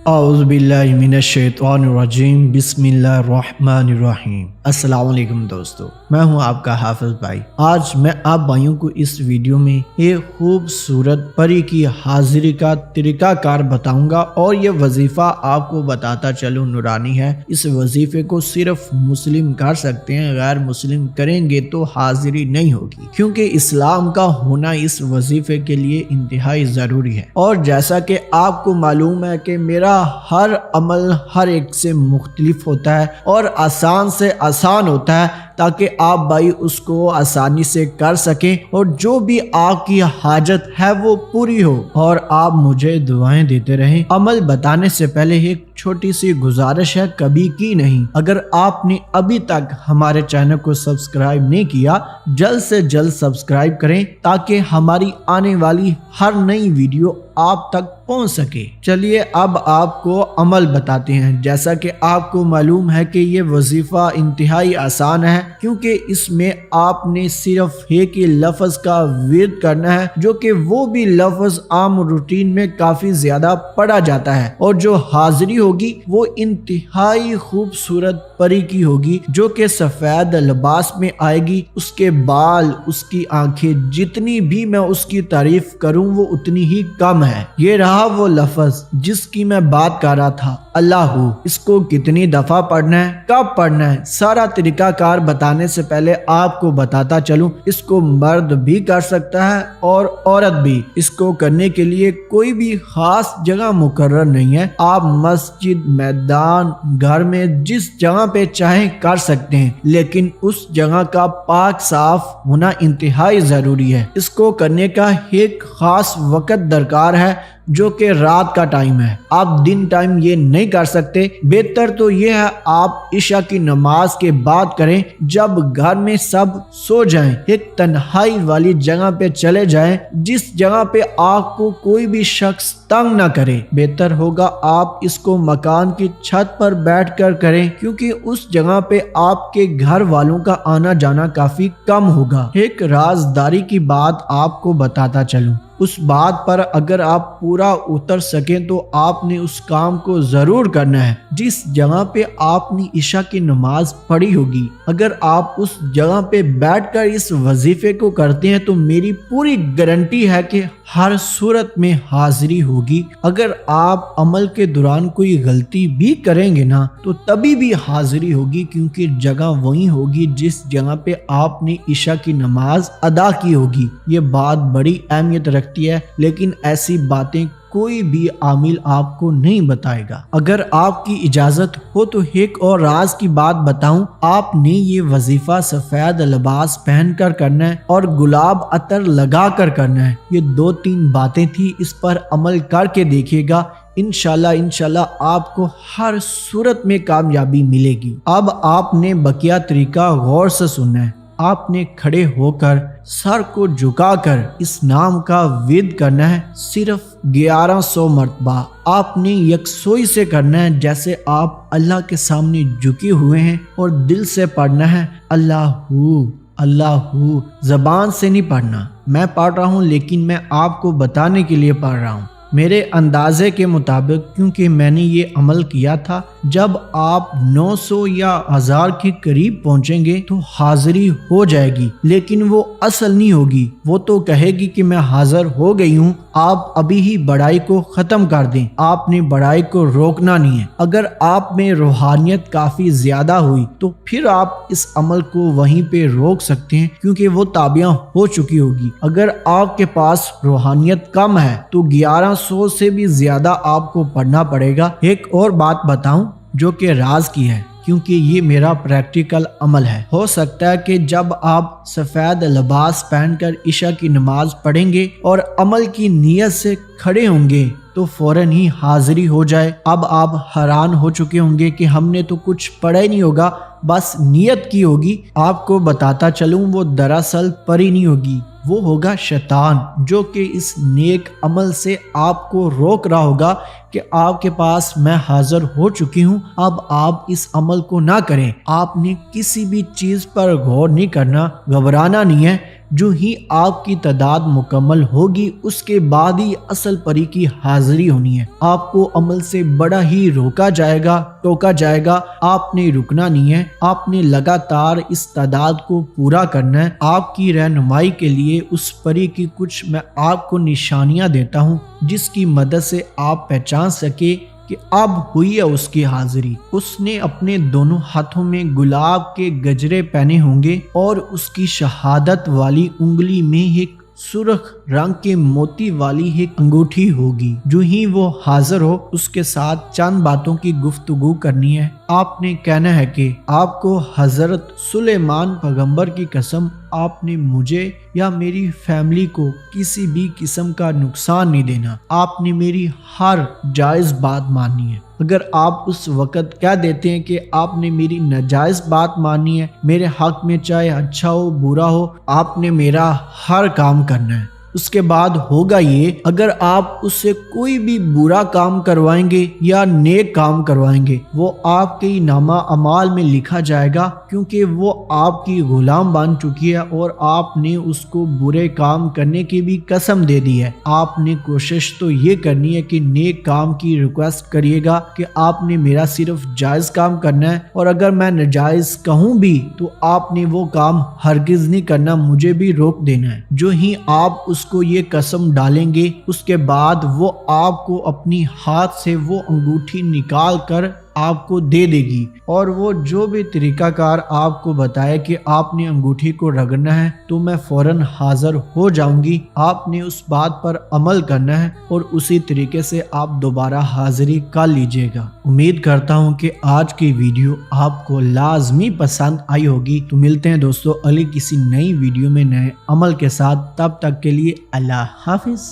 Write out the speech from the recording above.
औज़ुबिल्लाहि मिनश्शैतानिर्रजीम बिस्मिल्लाहिर्रहमानिर्रहीम। अस्सलाम वालेकुम दोस्तों, मैं हूं आपका हाफिज भाई। आज मैं आप भाइयों को इस वीडियो में एक खूबसूरत परी की हाजिरी का तरीकाकार बताऊंगा और ये वजीफा आपको बताता चलूं नूरानी है। इस वजीफे को सिर्फ मुस्लिम कर सकते हैं, गैर मुस्लिम करेंगे तो हाजिरी नहीं होगी, क्योंकि इस्लाम का होना इस वजीफे के लिए इंतहाई जरूरी है। और जैसा कि आपको मालूम है कि मेरा हर अमल हर एक से मुख्तलिफ होता है और आसान से आसान होता है, ताकि आप भाई उसको आसानी से कर सकें और जो भी आपकी हाजत है वो पूरी हो और आप मुझे दुआएं देते रहें। अमल बताने से पहले एक छोटी सी गुजारिश है, कभी की नहीं, अगर आपने अभी तक हमारे चैनल को सब्सक्राइब नहीं किया, जल्द से जल्द सब्सक्राइब करें ताकि हमारी आने वाली हर नई वीडियो आप तक पहुंच सके। चलिए अब आपको अमल बताते हैं। जैसा कि आपको मालूम है कि ये वजीफा इंतहाई आसान है, क्योंकि इसमें आपने सिर्फ एक ही लफ्ज का विर्द करना है, जो कि वो भी लफ्ज आम रूटीन में काफी ज्यादा पढ़ा जाता है। और जो हाजिरी होगी वो इंतहाई खूबसूरत परी की होगी, जो कि सफेद लिबास में आएगी। उसके बाल, उसकी आंखें, जितनी भी मैं उसकी तारीफ करूं वो उतनी ही कम है। ये रहा वो लफ्ज जिसकी मैं बात कर रहा था, अल्लाहू। इसको कितनी दफा पढ़ना है, कब पढ़ना है, सारा तरीकाकार बताने से पहले आपको बताता चलूं, इसको मर्द भी कर सकता है और औरत भी। इसको करने के लिए कोई भी खास जगह मुकर्रर नहीं है, आप मस्जिद, मैदान, घर में जिस जगह पे चाहें कर सकते हैं, लेकिन उस जगह का पाक साफ होना इंतहाई जरूरी है। इसको करने का एक खास वक्त दरकार है, जो कि रात का टाइम है। आप दिन टाइम ये नहीं कर सकते। बेहतर तो ये है आप इशा की नमाज के बाद करें, जब घर में सब सो जाएं। एक तन्हाई वाली जगह पे चले जाएं, जिस जगह पे आपको कोई भी शख्स तंग ना करे। बेहतर होगा आप इसको मकान की छत पर बैठकर करें, क्योंकि उस जगह पे आपके घर वालों का आना जाना काफी कम होगा। एक राजदारी की बात आपको बताता चलूं, उस बात पर अगर आप पूरा उतर सकें तो आपने उस काम को जरूर करना है जिस जगह पे आपने इशा की नमाज पढ़ी होगी। अगर आप उस जगह पे बैठकर इस वजीफे को करते हैं तो मेरी पूरी गारंटी है कि हर सूरत में हाजिरी होगी। अगर आप अमल के दौरान कोई गलती भी करेंगे ना तो तभी भी हाजिरी होगी, क्योंकि जगह वही होगी जिस जगह पे आपने इशा की नमाज अदा की होगी। ये बात बड़ी अहमियत रखती है, लेकिन ऐसी बातें कोई भी आमिल आपको नहीं बताएगा। अगर आपकी इजाजत हो तो एक और राज की बात बताऊं, आपने ये वजीफा सफेद लिबास पहन कर करना है और गुलाब अतर लगा कर करना है। ये 2-3 बातें थी, इस पर अमल करके देखिएगा। इंशाल्लाह आपको हर सूरत में कामयाबी मिलेगी। अब आपने बकिया तरीका गौर से सुनना है। आपने खड़े होकर सर को झुकाकर इस नाम का विद करना है, सिर्फ 1100 मरतबा। आपने यकसोई से करना है, जैसे आप अल्लाह के सामने झुके हुए हैं, और दिल से पढ़ना है अल्लाहू अल्लाहू। जबान से नहीं पढ़ना, मैं पढ़ रहा हूँ लेकिन मैं आपको बताने के लिए पढ़ रहा हूँ मेरे अंदाजे के मुताबिक, क्योंकि मैंने ये अमल किया था। जब आप 900 या 1000 के करीब पहुंचेंगे तो हाजिरी हो जाएगी, लेकिन वो असल नहीं होगी। वो तो कहेगी कि मैं हाजिर हो गई हूँ। आप अभी ही बढ़ाई को खत्म कर दें, आपने बढ़ाई को रोकना नहीं है। अगर आप में रूहानियत काफी ज्यादा हुई तो फिर आप इस अमल को वहीं पे रोक सकते हैं, क्योंकि वो ताबियां हो चुकी होगी। अगर आपके पास रूहानियत कम है तो 1100 से भी ज्यादा आपको पढ़ना पड़ेगा। एक और बात बताऊं जो कि राज की है, क्योंकि ये मेरा प्रैक्टिकल अमल है। हो सकता है कि जब आप सफेद लिबास पहनकर इशा की नमाज पढ़ेंगे और अमल की नीयत से खड़े होंगे तो फौरन ही हाजिरी हो जाए। अब आप हैरान हो चुके होंगे कि हमने तो कुछ पढ़ा ही नहीं होगा, बस नियत की होगी। आपको बताता चलूं, वो दरअसल परी नहीं होगी, वो होगा शैतान, जो कि इस नेक अमल से आपको रोक रहा होगा कि आपके पास मैं हाजिर हो चुकी हूँ, अब आप इस अमल को ना करें। आपने किसी भी चीज पर गौर नहीं करना, घबराना नहीं है। جو ہی آپ کی تعداد مکمل ہوگی اس کے بعد ہی اصل پری کی حاضری ہونی ہے۔ آپ کو عمل سے بڑا ہی روکا جائے گا، ٹوکا جائے گا، آپ نے رکنا نہیں ہے، آپ نے لگاتار اس تعداد کو پورا کرنا ہے۔ آپ کی رہنمائی کے لیے اس پری کی کچھ میں آپ کو نشانیاں دیتا ہوں جس کی مدد سے آپ پہچان سکے کہ اب ہوئی ہے اس کی حاضری۔ اس نے اپنے دونوں ہاتھوں میں گلاب کے گجرے پہنے ہوں گے اور اس کی شہادت والی انگلی میں ایک سرخ رنگ کے موتی والی ایک انگوٹھی ہوگی۔ جو ہی وہ حاضر ہو اس کے ساتھ چند باتوں کی گفتگو کرنی ہے۔ آپ نے کہنا ہے کہ آپ کو حضرت سلیمان پیغمبر کی قسم، آپ نے مجھے یا میری فیملی کو کسی بھی قسم کا نقصان نہیں دینا، آپ نے میری ہر جائز بات ماننی ہے۔ اگر آپ اس وقت کہہ دیتے ہیں کہ آپ نے میری ناجائز بات ماننی ہے، میرے حق میں چاہے اچھا ہو برا ہو، آپ نے میرا ہر کام کرنا ہے، اس کے بعد ہوگا یہ، اگر آپ اس سے کوئی بھی برا کام کروائیں گے یا نیک کام کروائیں گے وہ آپ کے نامہ اعمال میں لکھا جائے گا، کیونکہ وہ آپ کی غلام بن چکی ہے اور آپ نے اس کو برے کام کرنے کی بھی قسم دے دی ہے۔ آپ نے کوشش تو یہ کرنی ہے کہ نیک کام کی ریکویسٹ کریے گا کہ آپ نے میرا صرف جائز کام کرنا ہے، اور اگر میں ناجائز کہوں بھی تو آپ نے وہ کام ہرگز نہیں کرنا، مجھے بھی روک دینا ہے۔ جو ہی آپ اس کو یہ قسم ڈالیں گے اس کے بعد وہ آپ کو اپنی ہاتھ سے وہ انگوٹھی نکال کر آپ کو دے دے گی، اور وہ جو بھی طریقہ کار آپ کو بتائے کہ آپ نے انگوٹھی کو رگڑنا ہے تو میں فوراً حاضر ہو جاؤں گی، آپ نے اس بات پر عمل کرنا ہے اور اسی طریقے سے آپ دوبارہ حاضری کر لیجئے گا۔ امید کرتا ہوں کہ آج کی ویڈیو آپ کو لازمی پسند آئی ہوگی۔ تو ملتے ہیں دوستو اگلی کسی نئی ویڈیو میں نئے عمل کے ساتھ، تب تک کے لیے اللہ حافظ۔